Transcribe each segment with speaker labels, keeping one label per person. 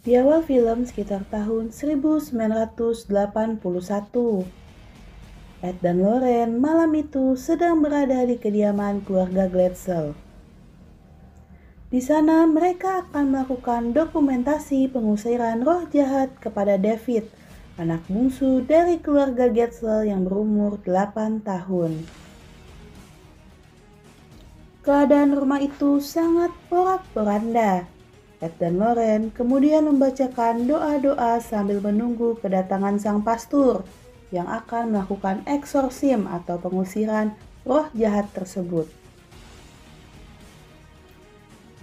Speaker 1: Di awal film sekitar tahun 1981, Ed dan Lorraine malam itu sedang berada di kediaman keluarga Glatzel. Di sana mereka akan melakukan dokumentasi pengusiran roh jahat kepada David, anak bungsu dari keluarga Glatzel yang berumur 8 tahun. Keadaan rumah itu sangat porak-poranda. Ed dan Lorraine kemudian membacakan doa-doa sambil menunggu kedatangan sang pastur yang akan melakukan eksorsim atau pengusiran roh jahat tersebut.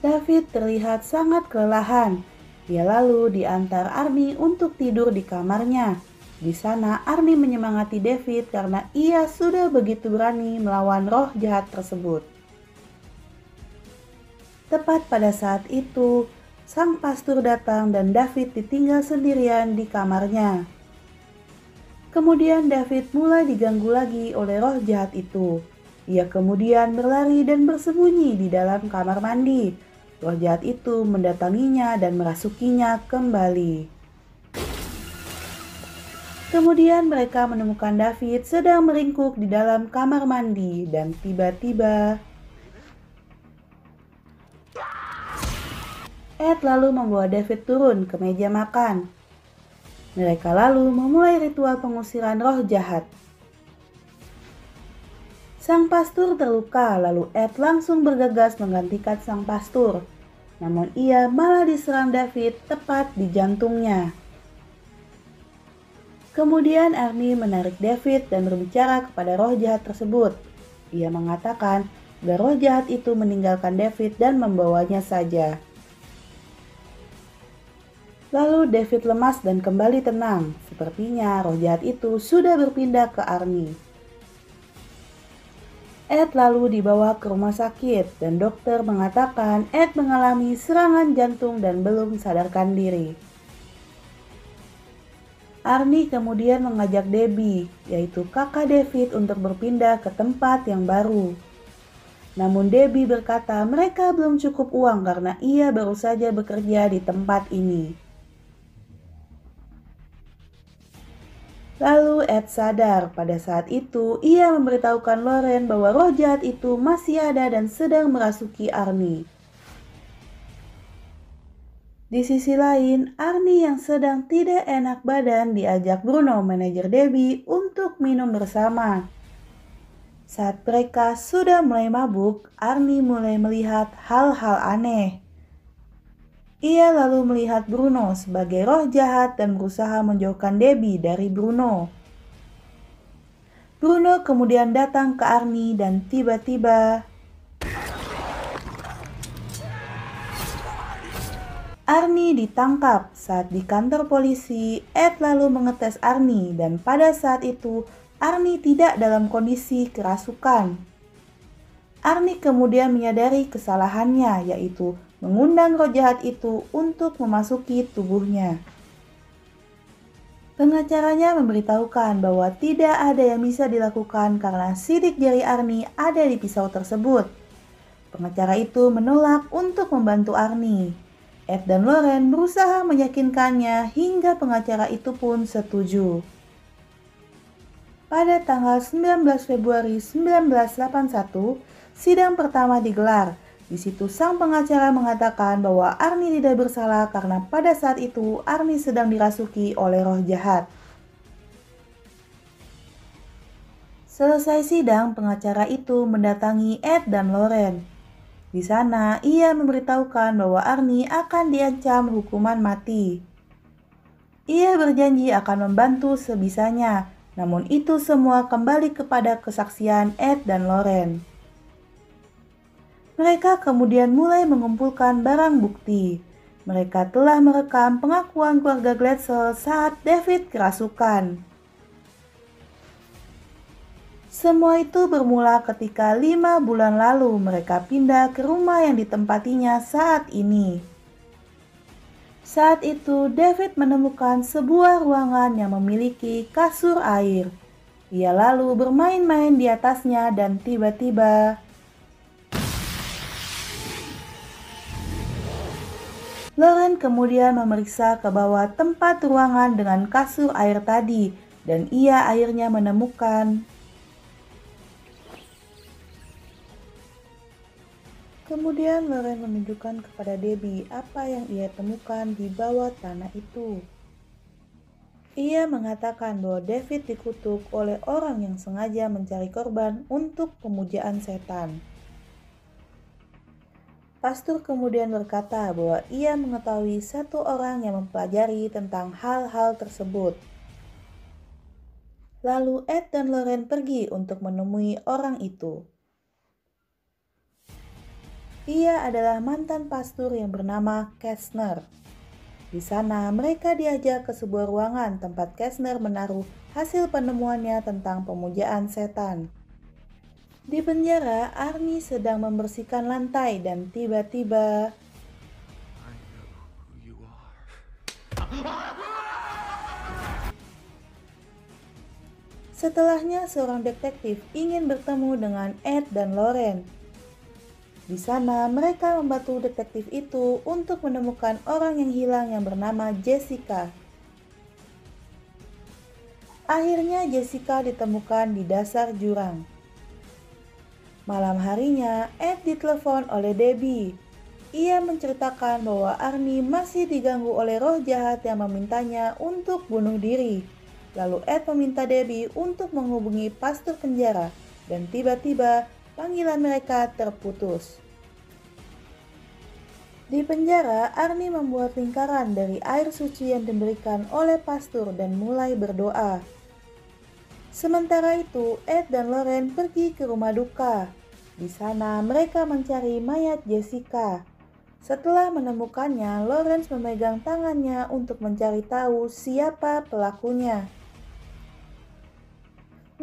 Speaker 1: David terlihat sangat kelelahan. Dia lalu diantar Arnie untuk tidur di kamarnya. Di sana Arnie menyemangati David karena ia sudah begitu berani melawan roh jahat tersebut. Tepat pada saat itu, sang pastor datang dan David ditinggal sendirian di kamarnya. Kemudian David mulai diganggu lagi oleh roh jahat itu. Ia kemudian berlari dan bersembunyi di dalam kamar mandi. Roh jahat itu mendatanginya dan merasukinya kembali. Kemudian mereka menemukan David sedang meringkuk di dalam kamar mandi dan tiba-tiba Ed lalu membawa David turun ke meja makan. Mereka lalu memulai ritual pengusiran roh jahat. Sang pastur terluka, lalu Ed langsung bergegas menggantikan sang pastur. Namun ia malah diserang David tepat di jantungnya. Kemudian Arnie menarik David dan berbicara kepada roh jahat tersebut. Ia mengatakan agar roh jahat itu meninggalkan David dan membawanya saja. Lalu David lemas dan kembali tenang. Sepertinya roh jahat itu sudah berpindah ke Arnie. Ed lalu dibawa ke rumah sakit dan dokter mengatakan Ed mengalami serangan jantung dan belum sadarkan diri. Arnie kemudian mengajak Debbie, yaitu kakak David, untuk berpindah ke tempat yang baru. Namun Debbie berkata mereka belum cukup uang karena ia baru saja bekerja di tempat ini. Lalu Ed sadar. Pada saat itu, ia memberitahukan Lorraine bahwa roh jahat itu masih ada dan sedang merasuki Arnie. Di sisi lain, Arnie yang sedang tidak enak badan diajak Bruno, manajer Debbie, untuk minum bersama. Saat mereka sudah mulai mabuk, Arnie mulai melihat hal-hal aneh. Ia lalu melihat Bruno sebagai roh jahat dan berusaha menjauhkan Debbie dari Bruno. Bruno kemudian datang ke Arnie dan tiba-tiba Arnie ditangkap. Saat di kantor polisi, Ed lalu mengetes Arnie dan pada saat itu Arnie tidak dalam kondisi kerasukan. Arnie kemudian menyadari kesalahannya, yaitu mengundang roh jahat itu untuk memasuki tubuhnya. Pengacaranya memberitahukan bahwa tidak ada yang bisa dilakukan karena sidik jari Arnie ada di pisau tersebut. Pengacara itu menolak untuk membantu Arnie. Ed dan Lorraine berusaha meyakinkannya hingga pengacara itu pun setuju. Pada tanggal 19 Februari 1981, sidang pertama digelar. Di situ sang pengacara mengatakan bahwa Arnie tidak bersalah karena pada saat itu Arnie sedang dirasuki oleh roh jahat. Selesai sidang, pengacara itu mendatangi Ed dan Lorraine. Di sana, ia memberitahukan bahwa Arnie akan diancam hukuman mati. Ia berjanji akan membantu sebisanya, namun itu semua kembali kepada kesaksian Ed dan Lorraine. Mereka kemudian mulai mengumpulkan barang bukti. Mereka telah merekam pengakuan keluarga Glatzel saat David kerasukan. Semua itu bermula ketika 5 bulan lalu mereka pindah ke rumah yang ditempatinya saat ini. Saat itu David menemukan sebuah ruangan yang memiliki kasur air. Ia lalu bermain-main di atasnya dan tiba-tiba Loren kemudian memeriksa ke bawah tempat ruangan dengan kasur air tadi, dan ia akhirnya menemukan. Kemudian Loren menunjukkan kepada Debbie apa yang ia temukan di bawah tanah itu. Ia mengatakan bahwa David dikutuk oleh orang yang sengaja mencari korban untuk pemujaan setan. Pastor kemudian berkata bahwa ia mengetahui satu orang yang mempelajari tentang hal-hal tersebut. Lalu Ed dan Loren pergi untuk menemui orang itu. Ia adalah mantan pastor yang bernama Kastner. Di sana mereka diajak ke sebuah ruangan tempat Kastner menaruh hasil penemuannya tentang pemujaan setan. Di penjara, Arnie sedang membersihkan lantai dan tiba-tiba setelahnya seorang detektif ingin bertemu dengan Ed dan Loren. Di sana mereka membantu detektif itu untuk menemukan orang yang hilang yang bernama Jessica. Akhirnya Jessica ditemukan di dasar jurang. Malam harinya, Ed ditelepon oleh Debbie. Ia menceritakan bahwa Arnie masih diganggu oleh roh jahat yang memintanya untuk bunuh diri. Lalu Ed meminta Debbie untuk menghubungi pastor penjara, dan tiba-tiba panggilan mereka terputus. Di penjara, Arnie membuat lingkaran dari air suci yang diberikan oleh pastor dan mulai berdoa. Sementara itu, Ed dan Loren pergi ke rumah duka. Di sana mereka mencari mayat Jessica. Setelah menemukannya, Lawrence memegang tangannya untuk mencari tahu siapa pelakunya.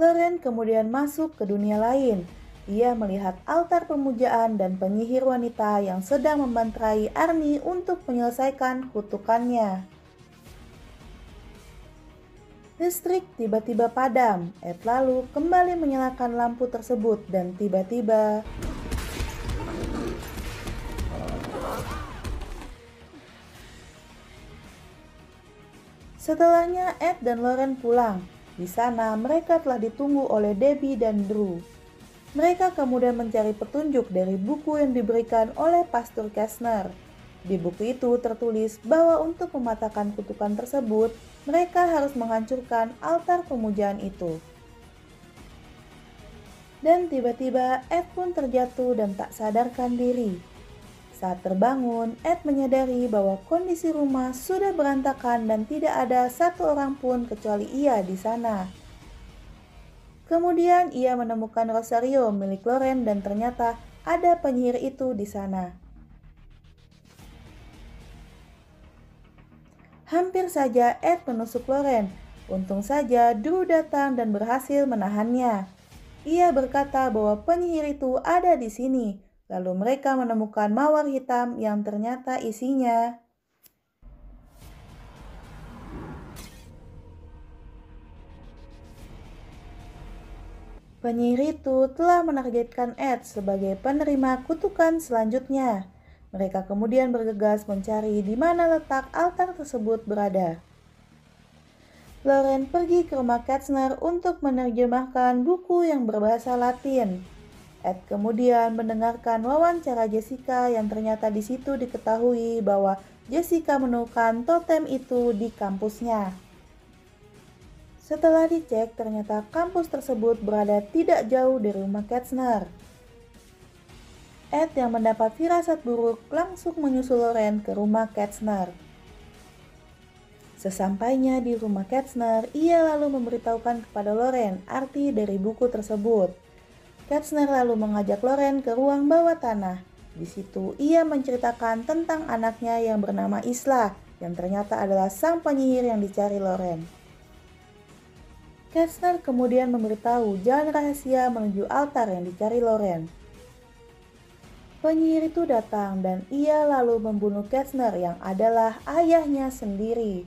Speaker 1: Loren kemudian masuk ke dunia lain. Ia melihat altar pemujaan dan penyihir wanita yang sedang membantai Arnie untuk menyelesaikan kutukannya. Listrik tiba-tiba padam. Ed lalu kembali menyalakan lampu tersebut dan tiba-tiba setelahnya Ed dan Loren pulang. Di sana mereka telah ditunggu oleh Debbie dan Drew. Mereka kemudian mencari petunjuk dari buku yang diberikan oleh Pastor Kastner. Di buku itu tertulis bahwa untuk mematahkan kutukan tersebut, mereka harus menghancurkan altar pemujaan itu. Dan tiba-tiba Ed pun terjatuh dan tak sadarkan diri. Saat terbangun, Ed menyadari bahwa kondisi rumah sudah berantakan dan tidak ada satu orang pun kecuali ia di sana. Kemudian ia menemukan Rosario milik Loren dan ternyata ada penyihir itu di sana. Hampir saja Ed menusuk Loren. Untung saja Drew datang dan berhasil menahannya. Ia berkata bahwa penyihir itu ada di sini. Lalu mereka menemukan mawar hitam yang ternyata isinya penyihir itu telah menargetkan Ed sebagai penerima kutukan selanjutnya. Mereka kemudian bergegas mencari di mana letak altar tersebut berada. Loren pergi ke rumah Kastner untuk menerjemahkan buku yang berbahasa Latin. Ed kemudian mendengarkan wawancara Jessica yang ternyata di situ diketahui bahwa Jessica menemukan totem itu di kampusnya. Setelah dicek, ternyata kampus tersebut berada tidak jauh dari rumah Kastner. Ed yang mendapat firasat buruk langsung menyusul Loren ke rumah Kastner. Sesampainya di rumah Kastner, ia lalu memberitahukan kepada Loren arti dari buku tersebut. Kastner lalu mengajak Loren ke ruang bawah tanah. Di situ ia menceritakan tentang anaknya yang bernama Isla, yang ternyata adalah sang penyihir yang dicari Loren. Kastner kemudian memberitahu jalan rahasia menuju altar yang dicari Loren. Penyihir itu datang dan ia lalu membunuh Kastner yang adalah ayahnya sendiri.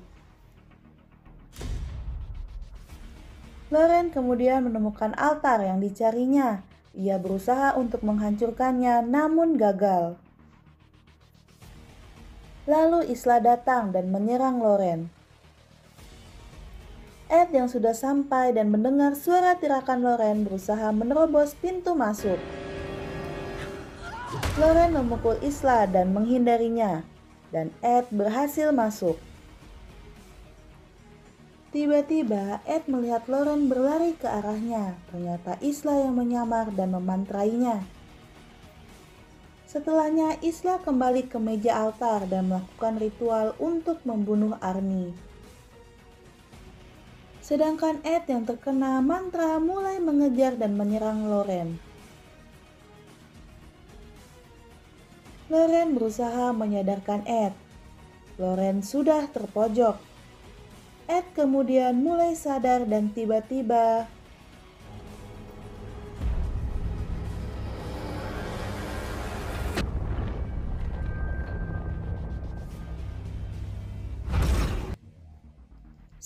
Speaker 1: Loren kemudian menemukan altar yang dicarinya. Ia berusaha untuk menghancurkannya namun gagal. Lalu Isla datang dan menyerang Loren. Ed yang sudah sampai dan mendengar suara tirakan Loren berusaha menerobos pintu masuk. Loren memukul Isla dan menghindarinya, dan Ed berhasil masuk. Tiba-tiba Ed melihat Loren berlari ke arahnya. Ternyata Isla yang menyamar dan memantrainya. Setelahnya Isla kembali ke meja altar dan melakukan ritual untuk membunuh Arnie. Sedangkan Ed yang terkena mantra mulai mengejar dan menyerang Loren. Loren berusaha menyadarkan Ed. Loren sudah terpojok. Ed kemudian mulai sadar dan tiba-tiba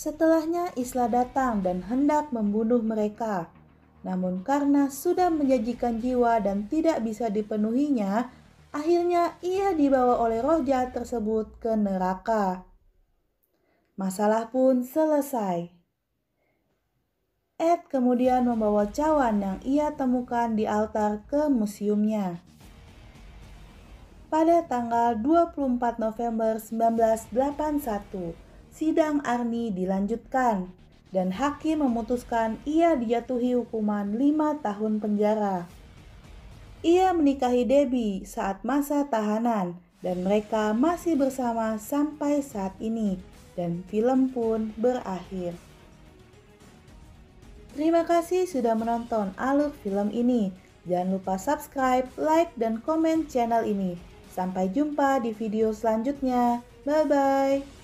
Speaker 1: setelahnya Isla datang dan hendak membunuh mereka. Namun karena sudah menjanjikan jiwa dan tidak bisa dipenuhinya, akhirnya ia dibawa oleh roh jahat tersebut ke neraka. Masalah pun selesai. Ed kemudian membawa cawan yang ia temukan di altar ke museumnya. Pada tanggal 24 November 1981, sidang Arnie dilanjutkan dan hakim memutuskan ia dijatuhi hukuman 5 tahun penjara. Ia menikahi Debbie saat masa tahanan dan mereka masih bersama sampai saat ini. Dan film pun berakhir. Terima kasih sudah menonton alur film ini. Jangan lupa subscribe, like, dan komen channel ini. Sampai jumpa di video selanjutnya. Bye-bye.